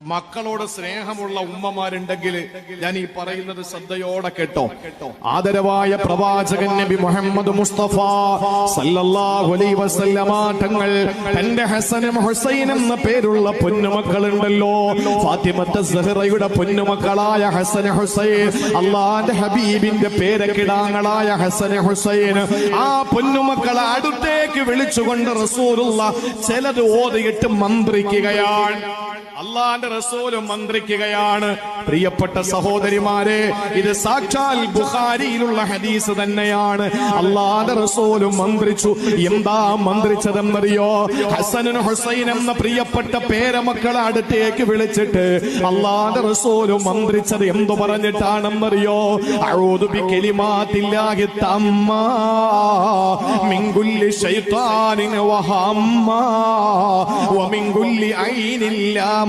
മക്കളോട് സ്നേഹമുള്ള ഉമ്മമാരുണ്ടെങ്കിൽ ഞാൻ ഈ പറയുന്നത് ശ്രദ്ധയോടെ കേട്ടോ. ആദരവായ പ്രവാചകൻ നബി മുഹമ്മദ് മുസ്തഫ സല്ലല്ലാഹു അലൈഹി വസല്ലമ തങ്ങൾ തന്റെ ഹസനും ഹുസൈൻ എന്ന പേരുള്ള പൊന്നുമക്കളുണ്ടല്ലോ, ഫാത്തിമത്ത് സഹറയുടെ പൊന്നുമക്കളായ ഹസൻ ഹുസൈൻ, അള്ളാന്റെ ഹബീബിന്റെ പേരക്കിടാങ്ങളായ ഹസൻ ഹുസൈൻ, ആ പൊന്നുമക്കളെ അടുത്തേക്ക് വിളിച്ചുകൊണ്ട് റസൂലുള്ള ചിലത് ഓതിയിട്ട് മന്ത്രിക്കുകയാണ്. അള്ളാന്റെ റസൂലും മന്ത്രിക്കുകയാണ്. പ്രിയപ്പെട്ട സഹോദരിമാരെ, ഇത് സാക്ഷാൽ ബുഖാരിയിലുള്ള ഹദീസ് തന്നെയാണ്. അള്ളാന്റെ റസൂലും മന്ത്രിച്ചു. എന്താ മന്ത്രിച്ചതെന്നറിയോ? ഹസനും ഹുസൈൻ എന്ന പ്രിയപ്പെട്ട പേരമക്കളെ അടുത്തേക്ക് വിളിച്ചിട്ട് അള്ളാന്റെ റസൂലും മന്ത്രിച്ചത് എന്തു പറഞ്ഞിട്ടാണെന്നറിയോ? അഊദു ബികലിമാത്തില്ലാഹി തമ്മാ മിൻ കുല്ലി ശൈത്താനിൻ വഹമ്മാ വമിൻ കുല്ലി ഐനിൻ ലാം